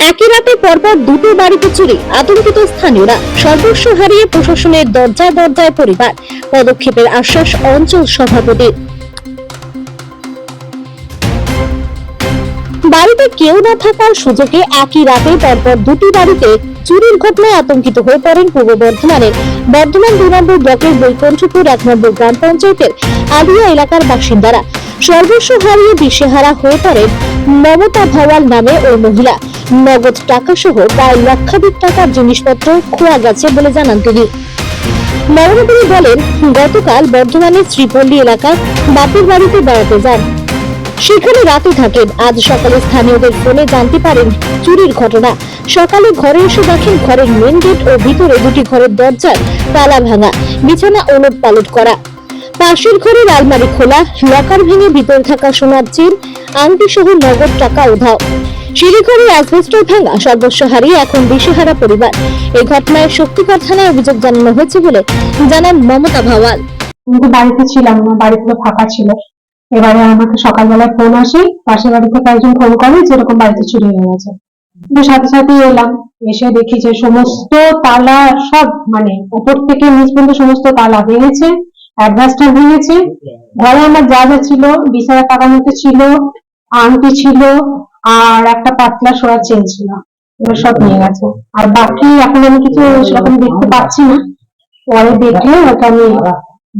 একই রাতে পরপর দুটো বাড়িতে চুরি, আতঙ্কিত স্থানীয়রা। সর্বস্ব হারিয়ে প্রশাসনের দরজায় দরজায় পরিবার। পদক্ষেপের আশ্বাস অঞ্চল সভাপতির। বাড়িতে কেউ না থাকার সুযোগে একই রাতে পরপর দুটি বাড়িতে চুরির ঘটনায় আতঙ্কিত হয়ে পড়েন পূর্ব বর্ধমানের বর্ধমান 2 নম্বর ব্লকের বৈকুণ্ঠপুর 1 নম্বর গ্রাম পঞ্চায়েতের আলিয়া এলাকার বাসিন্দারা। সর্বস্ব হারিয়ে দিশেহারা হয়ে পড়েন মমতা ভাওয়াল নামে ওই মহিলা। নগদ টাকা সহ প্রায় লক্ষাধিক টাকার জিনিসপত্র খোয়া গেছে বলে জানান তিনি। মমতা বলেন, গতকাল বর্ধমানের শ্রীপল্লী এলাকায় বাপের বাড়িতে বেড়াতে যান, সেখানে রাতে থাকেন। আজ সকালে স্থানীয়দের ফোনে জানতে পারেন চুরির ঘটনা। সকালে ঘরে এসে দেখেন ঘরের মেন গেট ও ভিতরে দুটি ঘরের দরজার তালা ভাঙা, বিছানা ওলট পালট করা, পাশের ঘরের আলমারি খোলা, লকার ভেঙে ভিতরে থাকা সোনার চেন, আংটি সহ নগদ টাকা উধাও। সিঁড়িঘরের অ্যাসবেস্টর ভাঙা, সর্বস্ব হারিয়ে এখন দিশেহারা পরিবার। এই ঘটনায় শক্তিগড় থানায় অভিযোগ জানানো হয়েছে বলে জানান মমতা ভাওয়াল। কিন্তু বাড়িতে ছিলাম না, বাড়ি পুরো ফাঁকা ছিল। এবারে আমাকে সকালবেলায় ফোন আসে, পাশের বাড়ি থেকে একজন ফোন করে যেরকম বাড়িতে চুরি হয়ে গেছে। তো সাথে সাথে এলাম, এসে দেখি যে সমস্ত তালা সব মানে উপর থেকে নিচ পর্যন্ত সমস্ত তালা ভেঙেছে, অ্যাডভাস্টার ভেঙেছে। ঘরে আমার যা যা ছিল, 20,000 টাকার মতো ছিল, আংটি ছিল আর একটা পাতলা সোনার চেন ছিল, এগুলো সব নিয়ে গেছে। আর বাকি এখন আমি কিছু সেরকম দেখতে পাচ্ছি না, পরে দেখলে হয়তো আমি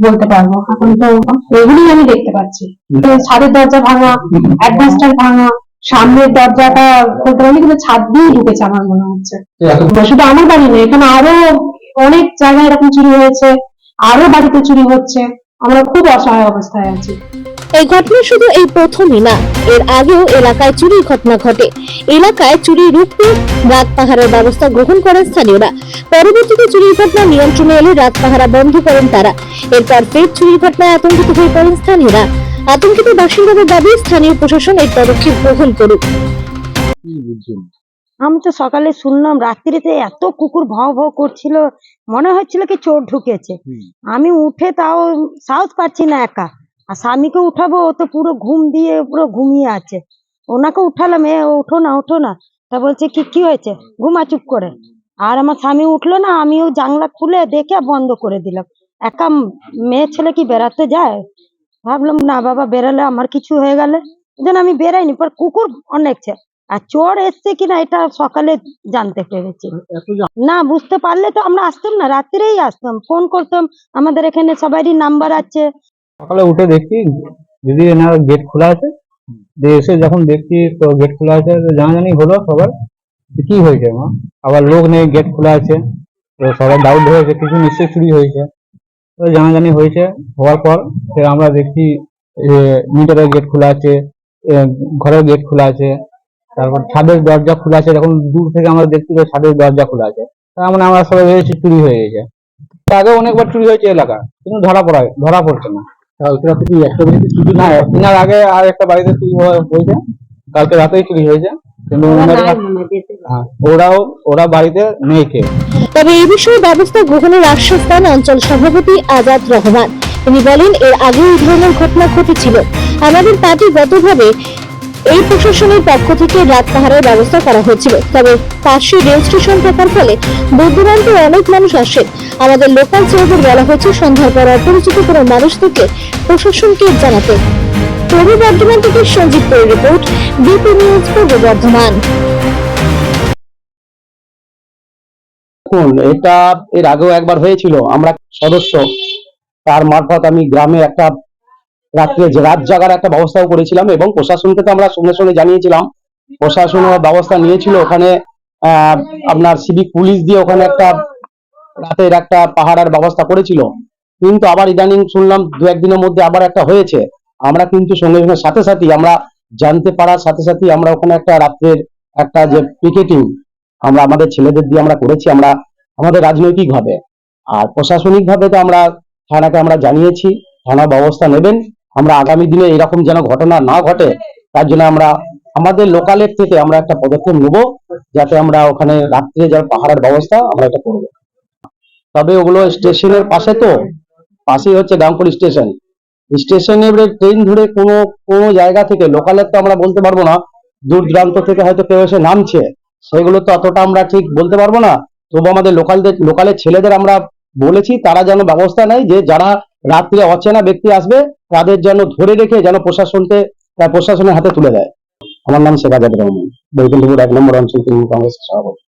বলতে পারবো। এখন তো এগুলোই আমি দেখতে পাচ্ছি। তো ছাদের দরজা ভাঙা, অ্যাডভাস্টার ভাঙা, সামনের দরজাটা খুলতে পারিনি, কিন্তু ছাদ দিয়েই ঢুকেছে আমার মনে হচ্ছে। শুধু আমার বাড়ি নেই, এখানে আরো অনেক জায়গায় এরকম চুরি হয়েছে, আরো বাড়িতে চুরি হচ্ছে। আমরা খুব অসহায় অবস্থায় আছি। এই ঘটনা শুধু এই প্রথমই না, এর আগেও এলাকায় চুরির ঘটনা ঘটে। এলাকায় চুরি রুখতে রাত পাহারার ব্যবস্থা গ্রহণ করেন স্থানীয়রা। পরবর্তীতে চুরির ঘটনা নিয়ন্ত্রণে এলে রাত পাহারা বন্ধ করেন তারা। এরপর ফের চুরির ঘটনায় আতঙ্কিত হয়ে পড়েন স্থানীয়রা। আতঙ্কিত বাসিন্দাদের দাবি স্থানীয় প্রশাসন এই পদক্ষেপ গ্রহণ করুক। আমি তো সকালে শুনলাম, রাত্রিতে এত কুকুর ভাও ভাও করছিল, মনে হচ্ছিল কি চোর ঢুকেছে। আমি উঠে তাও সাহস পাচ্ছি না একা, আর স্বামীকে উঠাবো, ও তো পুরো ঘুম দিয়ে পুরো ঘুমিয়ে আছে। ওনাকে উঠালাম, ওঠো না ওঠো না, তা বলছে কি হয়েছে, ঘুমা চুপ করে। আর আমার স্বামী উঠলো না, আমিও জানলা খুলে দেখে বন্ধ করে দিলাম। একা মেয়ে ছেলে কি বেড়াতে যায়? ভাবলাম না বাবা, বেরালে আমার কিছু হয়ে গেলে, যেন আমি বেরাইনি। পর কুকুর অনেক ছে, আর চোর এসছে কিনা এটা সকালে জানতে পেরেছি। না বুঝতে পারলে তো আমরা আসতাম না, রাত্রেই আসতাম, ফোন করতাম, আমাদের এখানে সবারই নাম্বার আছে। সকালে উঠে দেখি দিদি এনার গেট খোলা আছে, দিয়ে এসে যখন দেখছি তো গেট খোলা আছে, তো জানাজানি হলো সবার কি হয়েছে মা, আবার লোক নেই, গেট খোলা আছে, তো সবাই ডাউট হয়েছে কিছু নিশ্চয়ই চুরি হয়েছে। তো জানাজানি হয়েছে, হওয়ার পর ফের আমরা দেখছি মিটারের গেট খোলা আছে, ঘরের গেট খোলা আছে, তারপর ছাদের দরজা খোলা আছে। যখন দূর থেকে আমরা দেখছি তো ছাদের দরজা খোলা আছে, তার মানে আমরা সবাই ভেবেছি চুরি হয়ে গেছে। আগে অনেকবার চুরি হয়েছে এলাকা, কিন্তু ধরা পড়ছে না। না, এনার আগে আর একটা বাড়িতে চুরি হয়েছে, কালকে রাতেই চুরি হয়েছে, কিন্তু ওরা বাড়িতে নেই কে। তবে এই বিষয়ে ব্যবস্থা গ্রহণের আশ্বাস দেন অঞ্চল সভাপতি আজাদ রহমান। তিনি বলেন, এর আগে এই ধরনের ঘটনা ঘটেছিল। আমাদের পার্টিগতভাবে এই প্রশাসনের পক্ষ থেকে রাত পাহারার ব্যবস্থা করা হয়েছিল। তবে পাশে রেল স্টেশন থাকার ফলে দূরদূরান্তে অনেক মানুষ আসেন। আমাদের লোকাল চেয়ারদের বলা হয়েছে সন্ধ্যার পর অপরিচিত কোনো মানুষ থেকে প্রশাসনকে জানাতে। পূর্ব বর্ধমান থেকে সঞ্জিত পৌর রিপোর্ট, বিপি নিউজ পূর্ব বর্ধমান। এটা এর আগেও একবার হয়েছিল। আমরা সদস্য, তার মারফত আমি গ্রামে একটা রাত্রে রাত জাগার একটা ব্যবস্থাও করেছিলাম, এবং প্রশাসনকে তো আমরা সঙ্গে সঙ্গে জানিয়েছিলাম। প্রশাসনও ব্যবস্থা নিয়েছিল, ওখানে আপনার সিভিক পুলিশ দিয়ে ওখানে একটা রাতের একটা পাহারার ব্যবস্থা করেছিল। কিন্তু আবার ইদানিং শুনলাম 2-1 দিনের মধ্যে আবার একটা হয়েছে। আমরা কিন্তু সঙ্গে সঙ্গে সাথে সাথে আমরা জানতে পারার সাথে সাথে আমরা ওখানে একটা রাত্রের একটা যে পিকেটিং আমরা আমাদের ছেলেদের দিয়ে আমরা করেছি, আমরা আমাদের রাজনৈতিক ভাবে। আর প্রশাসনিক ভাবে তো আমরা থানাকে আমরা জানিয়েছি, থানা ব্যবস্থা নেবেন। আমরা আগামী দিনে এরকম যেন ঘটনা না ঘটে, তার জন্য আমরা আমাদের লোকালের থেকে আমরা একটা পদক্ষেপ নেব, যাতে আমরা ওখানে রাত্রে যার পাহারার ব্যবস্থা আমরা এটা করব। তবে ওগুলো স্টেশনের পাশে, তো পাশেই হচ্ছে ডামপুর স্টেশন। স্টেশনে ট্রেন ধরে কোনো জায়গা থেকে লোকালের তো আমরা বলতে পারবো না, দূর দূরান্ত থেকে হয়তো কেউ এসে নামছে, সেগুলো তো অতটা আমরা ঠিক বলতে পারবো না। তবু আমাদের লোকালের ছেলেদের আমরা বলেছি তারা যেন ব্যবস্থা নেয়, যে যারা রাত্রে অচেনা ব্যক্তি আসবে তাদের যেন ধরে রেখে যেন প্রশাসনের হাতে তুলে দেয়। আমার নাম শেখ আজাদ রহমান, বৈকুণ্ঠপুর 1 নম্বর অঞ্চল তৃণমূল কংগ্রেসের সভাপতি।